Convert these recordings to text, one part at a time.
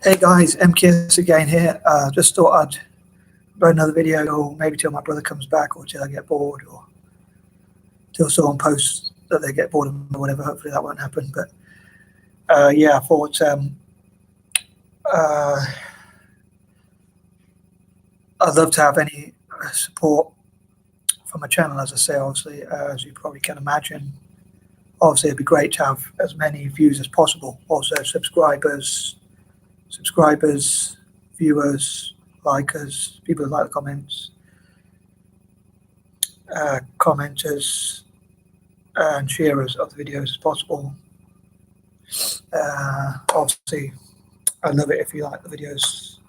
Hey guys, MKS again here. Just thought I'd upload another video, or maybe till my brother comes back, or till I get bored, or till someone posts that they get bored of me or whatever. Hopefully that won't happen. But yeah, I thought I'd love to have any support from my channel. As I say, obviously, as you probably can imagine, obviously it'd be great to have as many views as possible. Also subscribers, viewers, likers, people who like the comments, commenters, and sharers of the videos as possible. Obviously, I'd love it if you like the videos,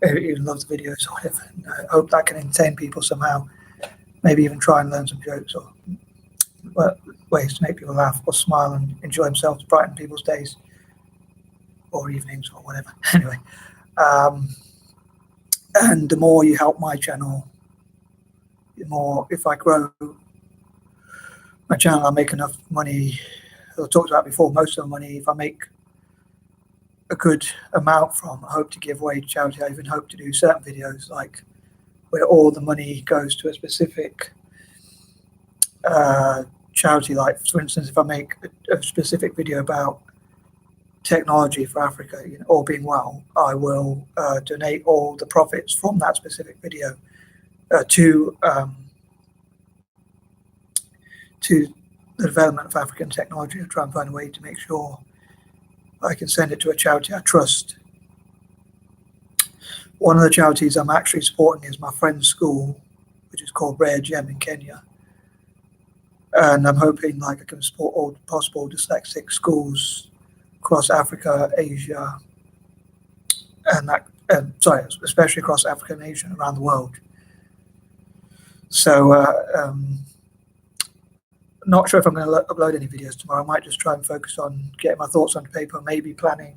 if you even love the videos or whatever. And I hope that can entertain people somehow, maybe even try and learn some jokes or ways to make people laugh or smile and enjoy themselves, brighten people's days or evenings or whatever. Anyway, and the more you help my channel, the more, if I grow my channel, I make enough money. As I talked about before, most of the money, if I make a good amount from, I hope to give away to charity. I even hope to do certain videos like where all the money goes to a specific charity. Like, for instance, if I make a specific video about technology for Africa, all being well, I will donate all the profits from that specific video to the development of African technology, and try and find a way to make sure I can send it to a charity I trust. One of the charities I'm actually supporting is my friend's school, which is called Rare Gem in Kenya. And I'm hoping I can support all possible dyslexic schools across Africa, Asia, and especially across Africa and Asia, around the world. So not sure if I'm going to upload any videos tomorrow. I might just try and focus on getting my thoughts on paper, maybe planning,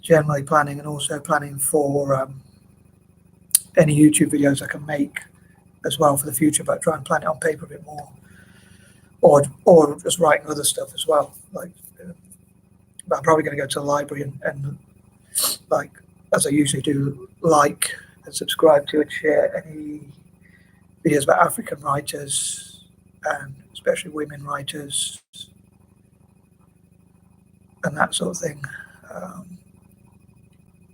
generally planning, and also planning for any YouTube videos I can make as well for the future, but try and plan it on paper a bit more, or just writing other stuff as well. But I'm probably going to go to the library and as I usually do, like and subscribe to and share any videos about African writers, and especially women writers and that sort of thing.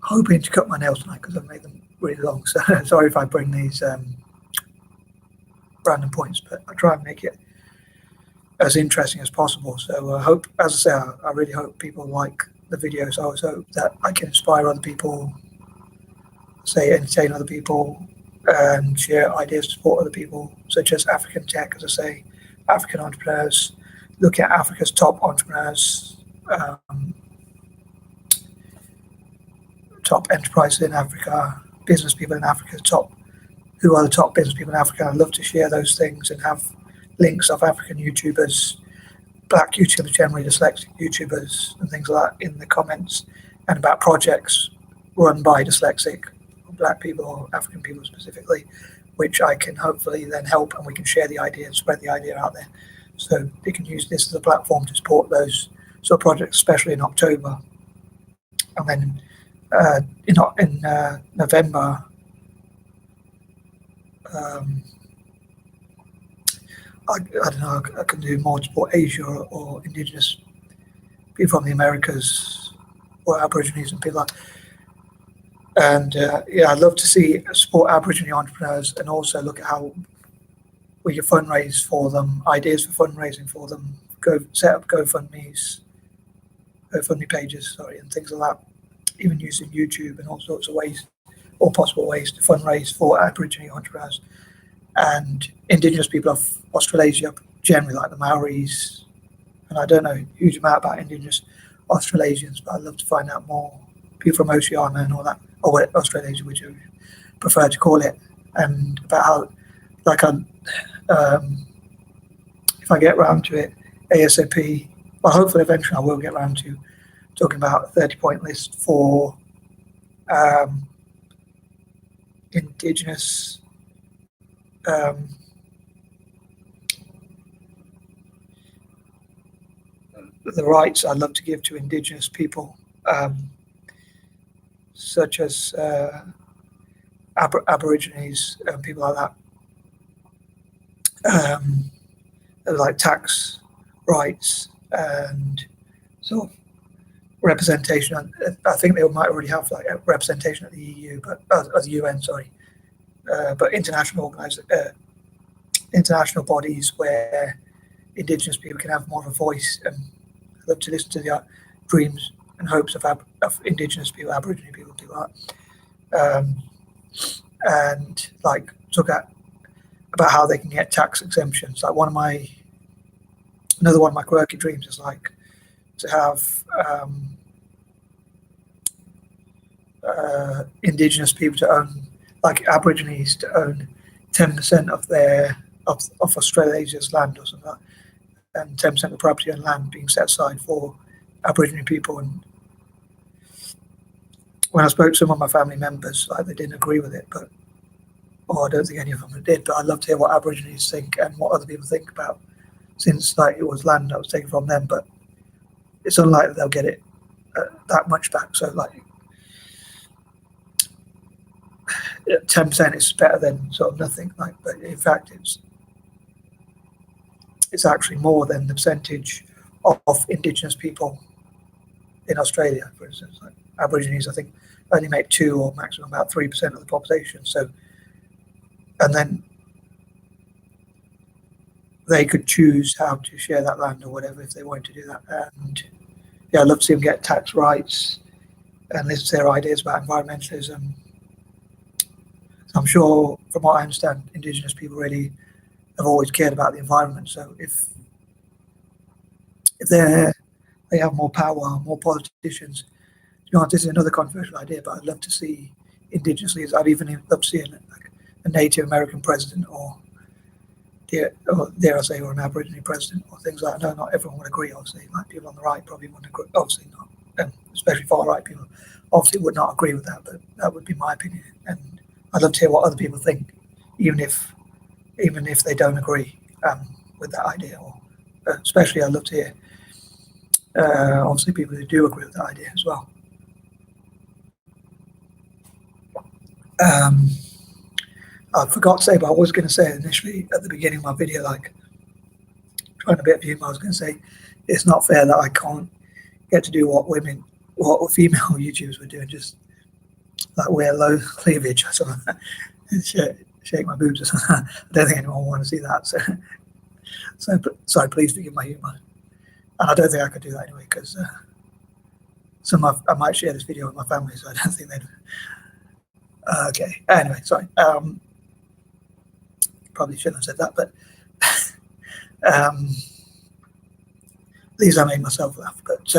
Hoping to cut my nails tonight because I've made them really long, so sorry if I bring these random points, but I try and make it as interesting as possible. So I hope, as I say, I really hope people like the videos. I always hope that I can inspire other people, entertain other people, and share ideas to support other people, such as African tech, as I say, African entrepreneurs, look at Africa's top entrepreneurs, top enterprises in Africa, business people in Africa, who are the top business people in Africa. I'd love to share those things and have links of African YouTubers, black YouTubers, generally dyslexic YouTubers, and things like that in the comments, and about projects run by dyslexic black people or African people specifically, which I can hopefully then help, and we can share the idea and spread the idea out there. So they can use this as a platform to support those sort of projects, especially in October. And then in November, I don't know, I can do more to support Asia or indigenous people from the Americas or Aborigines and people like that. And yeah, I'd love to support Aboriginal entrepreneurs, and also look at how we can fundraise for them, ideas for fundraising for them, set up GoFundMe pages, and things like that, even using YouTube and all sorts of ways, all possible ways to fundraise for Aboriginal entrepreneurs and indigenous people of Australasia, generally like the Maoris. And I don't know a huge amount about indigenous Australasians, but I'd love to find out more. People from Oceania and all that, or Australasia, which I prefer to call it, and about how, if I get around to it ASAP, well, hopefully eventually I will get around to talking about a 30-point list for indigenous the rights I'd love to give to indigenous people such as Aborigines and people like that, like tax rights and sort of representation. I think they might already have like representation at the EU, but at the UN, sorry. But international bodies where Indigenous people can have more of a voice, and I love to listen to the dreams and hopes of Indigenous people, Aboriginal people, do that, and like talk about how they can get tax exemptions. Like another one of my quirky dreams is like to have Indigenous people to own, like Aborigines to own 10% of Australia's land or something like that, and 10% of property and land being set aside for Aboriginal people. And when I spoke to some of my family members, like they didn't agree with it, but I don't think any of them did. But I'd love to hear what Aborigines think and what other people think about, since like it was land that was taken from them. But it's unlikely they'll get it that much back. So like 10% is better than sort of nothing. Like, but in fact, it's actually more than the percentage of Indigenous people in Australia, for instance. Like Aborigines, I think, only make 2 or maximum about 3% of the population. So, and then they could choose how to share that land or whatever if they wanted to do that. And yeah, I'd love to see them get tax rights and listen to their ideas about environmentalism. I'm sure, from what I understand, Indigenous people really have always cared about the environment. So if they have more power, more politicians, you know, this is another controversial idea, but I'd love to see Indigenous leaders. I'd even love to see a Native American president, or dare I say, or an Aboriginal president, or things like that. No, not everyone would agree, obviously. Like people on the right probably wouldn't agree, obviously not, and especially far right people obviously would not agree with that. But that would be my opinion, and I'd love to hear what other people think, even if they don't agree with that idea. Or especially, I'd love to hear obviously people who do agree with that idea as well. I forgot to say, but I was going to say initially at the beginning of my video, like trying a bit of humor, I was going to say it's not fair that I can't get to do what female YouTubers were doing, just like wear low cleavage or something, shake my boobs or something. I don't think anyone will want to see that. So sorry, please forgive my humor. And I don't think I could do that anyway, because I might share this video with my family, so I don't think they'd. Okay. Anyway, sorry. Probably shouldn't have said that, but at least I made myself laugh. But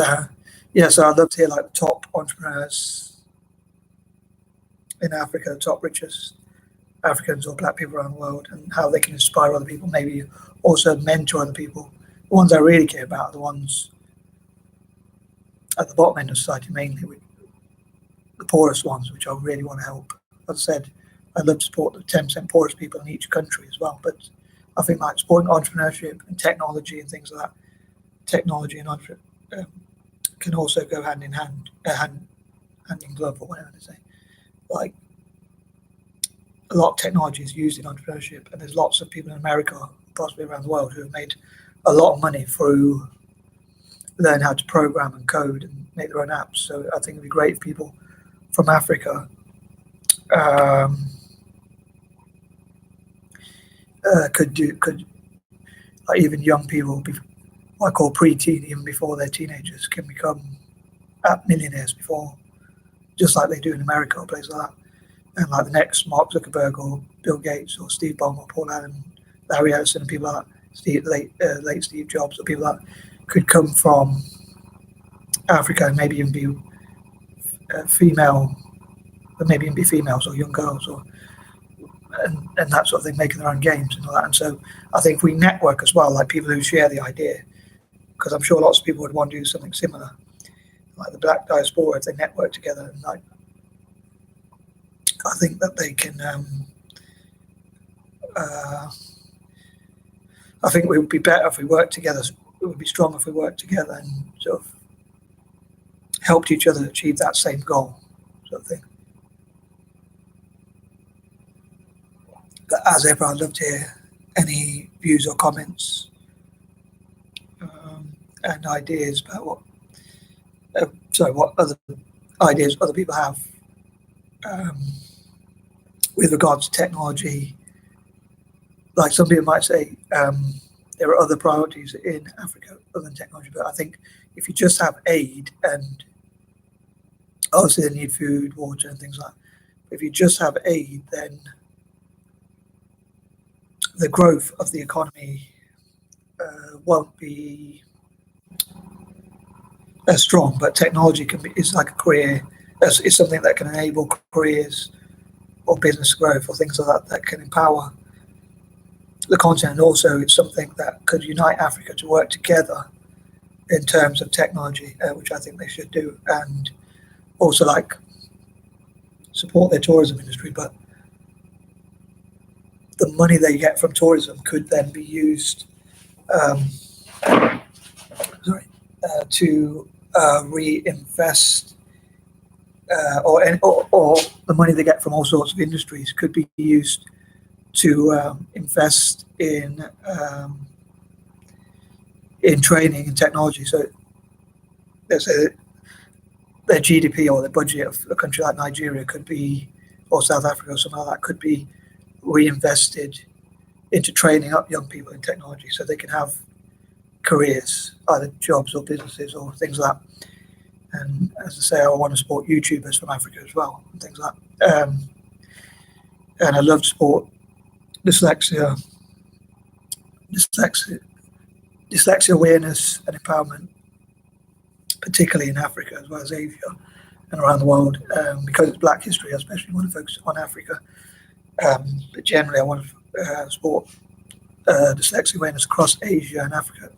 yeah, so I'd love to hear like the top entrepreneurs in Africa, the top richest Africans or Black people around the world, and how they can inspire other people. Maybe also mentor other people. The ones I really care about are the ones at the bottom end of society, mainly with the poorest ones, which I really want to help. As I said, I'd love to support the 10% poorest people in each country as well. But I think like supporting entrepreneurship and technology and things like that, technology and entrepreneurship can also go hand in hand, hand in glove, or whatever they say. Like a lot of technology is used in entrepreneurship, and there's lots of people in America, possibly around the world, who have made a lot of money through learning how to program and code and make their own apps. So I think it'd be great if people from Africa could like even young people, what I call pre-teen, even before they're teenagers, can become app millionaires before, just like they do in America or places like that. And like the next Mark Zuckerberg or Bill Gates or Steve Ballmer or Paul Allen, Larry Ellison, and people like that, late Steve Jobs, or people that could come from Africa and maybe even be female, but maybe even be females or young girls, or and that sort of thing, making their own games and all that. And so I think if we network as well, like people who share the idea, because I'm sure lots of people would want to do something similar, like the Black diaspora, if they network together, and like I think that they can. I think we would be better if we worked together. It would be stronger if we worked together and sort of helped each other achieve that same goal. sort of thing. But as ever, I'd love to hear any views or comments and ideas about what other ideas other people have with regards to technology. Like some people might say, there are other priorities in Africa other than technology, but I think if you just have aid, and obviously they need food, water, and things like that. If you just have aid, then the growth of the economy won't be as strong. But technology is like a career. It's something that can enable careers or business growth or things like that can empower the continent. Also, it's something that could unite Africa to work together in terms of technology, which I think they should do, and also like support their tourism industry. But the money they get from tourism could then be used to reinvest, or the money they get from all sorts of industries could be used to invest in training and technology. So there's their GDP or the budget of a country like Nigeria could be, or South Africa or something like that, could be reinvested into training up young people in technology so they can have careers, either jobs or businesses or things like that. And as I say, I want to support YouTubers from Africa as well and things like that. And I love to support dyslexia awareness and empowerment, particularly in Africa as well as Asia and around the world. Because it's Black history, I especially want to focus on Africa. But generally, I want to support dyslexia awareness across Asia and Africa,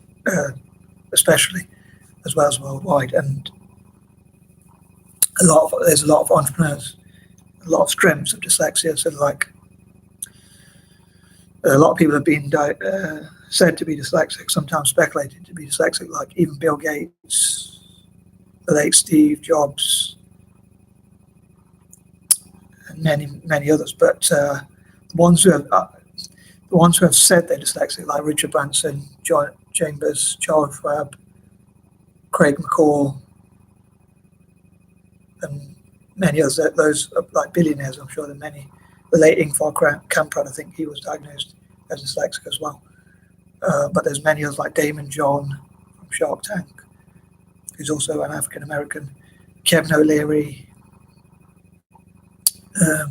especially, as well as worldwide. And there's a lot of entrepreneurs, a lot of strengths of dyslexia. So, like, a lot of people have been said to be dyslexic, sometimes speculated to be dyslexic, like even Bill Gates, the late Steve Jobs, and many others. But the ones who have said they're dyslexic, like Richard Branson, John Chambers, Charles Schwab, Craig McCall, and many others, those are like billionaires. I'm sure there are many. The late Ingvar Kamprad, I think he was diagnosed as dyslexic as well. But there's many others like Damon John from Shark Tank, who's also an African American, Kevin O'Leary,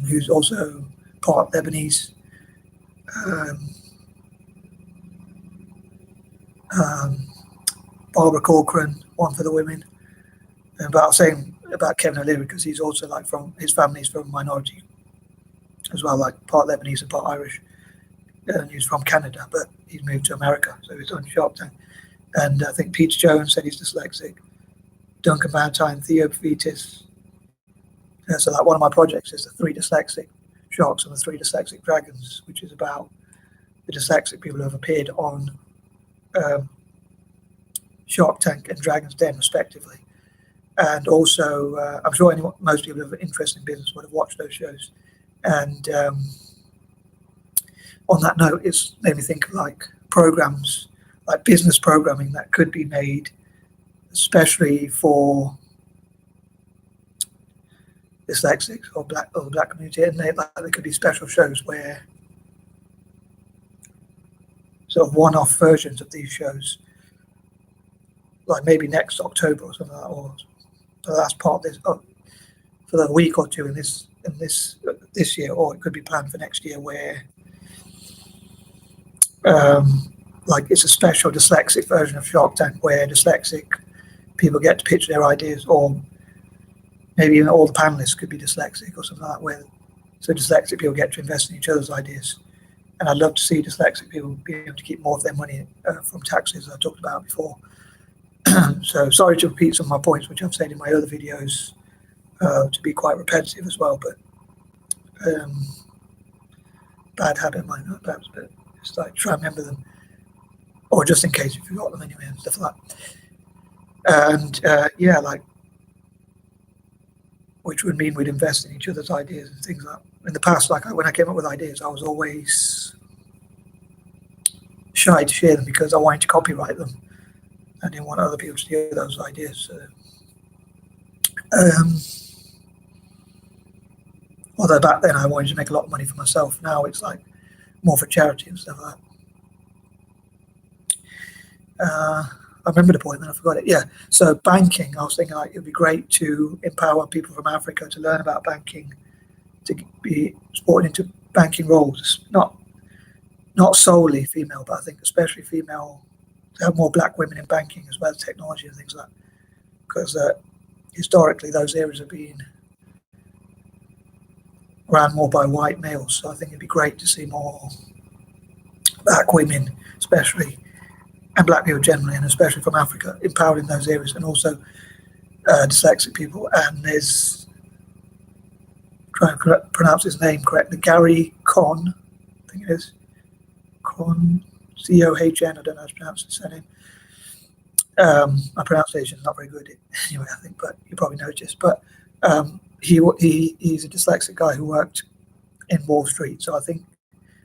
who's also part Lebanese, Barbara Corcoran, one for the women. But I was saying about Kevin O'Leary because he's also like his family's from minority as well, like part Lebanese and part Irish. And he's from Canada, but he's moved to America, so he's on Shark Tank. And I think Peter Jones said he's dyslexic. Duncan Valentine, Theo Pavitis. So like one of my projects is the 3 dyslexic sharks and the 3 dyslexic dragons, which is about the dyslexic people who have appeared on Shark Tank and Dragon's Den, respectively. And also, I'm sure most people who have an interest in business would have watched those shows. And on that note, it's made me think of like programs, like business programming that could be made, especially for dyslexics or the black community. And there could be special shows where sort of one-off versions of these shows, like maybe next October or something like that, or for the last part of this, for the week or two in this year, or it could be planned for next year, where like it's a special dyslexic version of Shark Tank where dyslexic people get to pitch their ideas, or maybe even all the panelists could be dyslexic or something like that, where so dyslexic people get to invest in each other's ideas. And I'd love to see dyslexic people be able to keep more of their money from taxes, I talked about before. So sorry to repeat some of my points, which I've said in my other videos, to be quite repetitive as well, but bad habit might not perhaps, but just like try and remember them, or just in case you forgot them anyway and stuff like that. And yeah, like which would mean we'd invest in each other's ideas and things like that. In the past, like when I came up with ideas, I was always shy to share them because I wanted to copyright them. I didn't want other people to steal those ideas. Although back then I wanted to make a lot of money for myself. Now it's like more for charity and stuff like that. I remember the point, then I forgot it. Yeah. So banking, I was thinking like it would be great to empower people from Africa to learn about banking, to be supported into banking roles, not solely female, but I think especially female, to have more black women in banking as well as technology and things like that. Because historically those areas have been ran more by white males. So I think it'd be great to see more black women, especially, and black people generally, and especially from Africa, empowered in those areas, and also dyslexic people. And there's, trying to pronounce his name correctly, Gary Cohn, I think it is, Cohn, C-O-H-N, I don't know how to pronounce his surname. My pronunciation is not very good anyway, I think, but you probably noticed. But he's a dyslexic guy who worked in Wall Street, so I think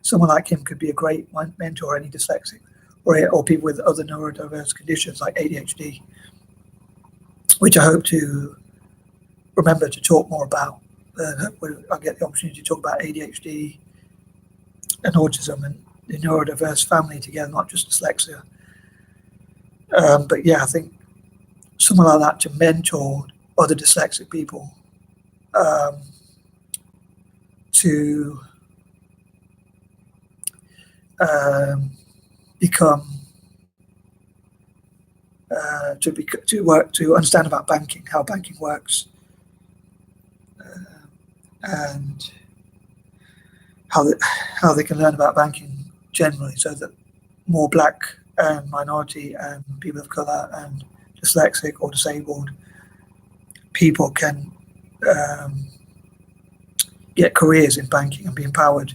someone like him could be a great mentor, any dyslexic or people with other neurodiverse conditions like ADHD, which I hope to remember to talk more about. I get the opportunity to talk about ADHD and autism and the neurodiverse family together, not just dyslexia. But yeah, I think someone like that to mentor other dyslexic people to become to understand about banking, how banking works, and how they can learn about banking generally, so that more black and minority and people of color and dyslexic or disabled people can get careers in banking and be empowered,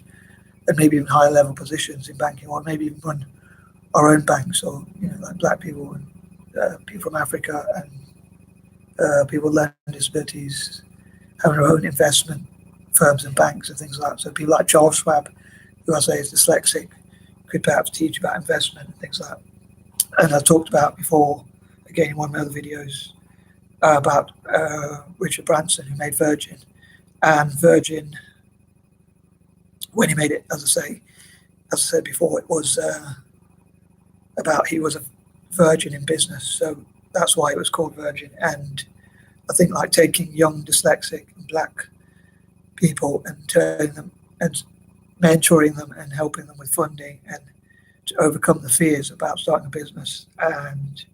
and maybe even higher level positions in banking, or maybe even run our own banks, or like black people and people from Africa and people with learning disabilities having their own investment firms and banks and things like that. So people like Charles Schwab, who I say is dyslexic, could perhaps teach about investment and things like that. And I talked about before, again in one of my other videos, about Richard Branson, who made Virgin. And Virgin, when he made it, as I said before, it was about he was a virgin in business, so that's why it was called Virgin. And I think like taking young dyslexic and black people and turning them and mentoring them and helping them with funding and to overcome the fears about starting a business and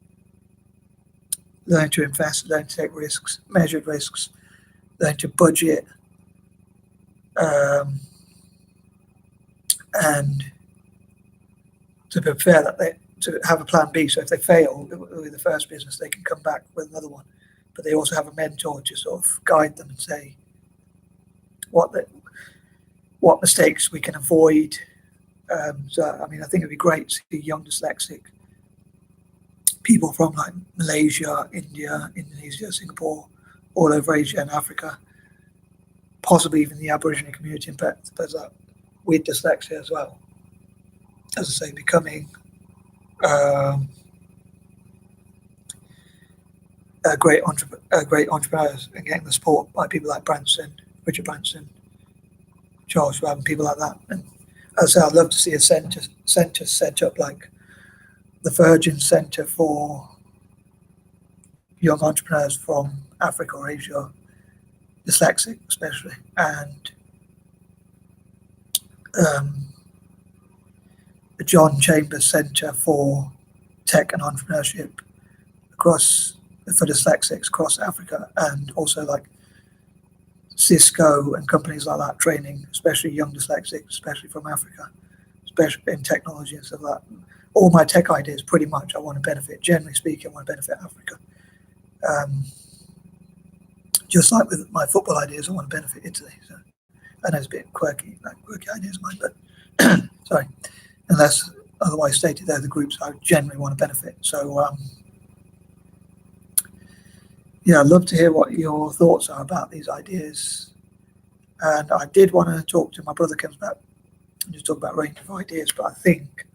learn to invest, learn to take risks, measured risks, learn to budget, and to prepare that to have a plan B. So if they fail with the first business, they can come back with another one. But they also have a mentor to sort of guide them and say what mistakes we can avoid. So I mean, I think it'd be great to see young dyslexic people from like Malaysia, India, Indonesia, Singapore, all over Asia and Africa, possibly even the Aboriginal community in Perth, with dyslexia as well. As I say, becoming great entrepreneurs and getting the support by people like Branson, Richard Branson, Charles Schwab, and people like that. And as I say, I'd love to see a centre set up like the Virgin Centre for young entrepreneurs from Africa or Asia, dyslexic especially, and the John Chambers Centre for Tech and Entrepreneurship for dyslexics across Africa, and also like Cisco and companies like that training, especially young dyslexics, especially from Africa, especially in technology and stuff like that. All my tech ideas, pretty much, I want to benefit, generally speaking, I want to benefit Africa. Just like with my football ideas, I want to benefit Italy. So I know it's a bit quirky ideas of mine, but sorry, unless otherwise stated, they're the groups I generally want to benefit. So yeah, I'd love to hear what your thoughts are about these ideas. And I did want to talk to my brother comes back and just talk about range of ideas, but I think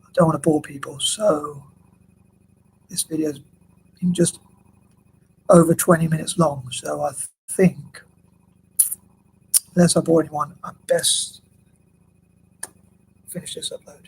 I don't want to bore people. So this video's been just over 20 minutes long. So I think, unless I bore anyone, I best finish this upload.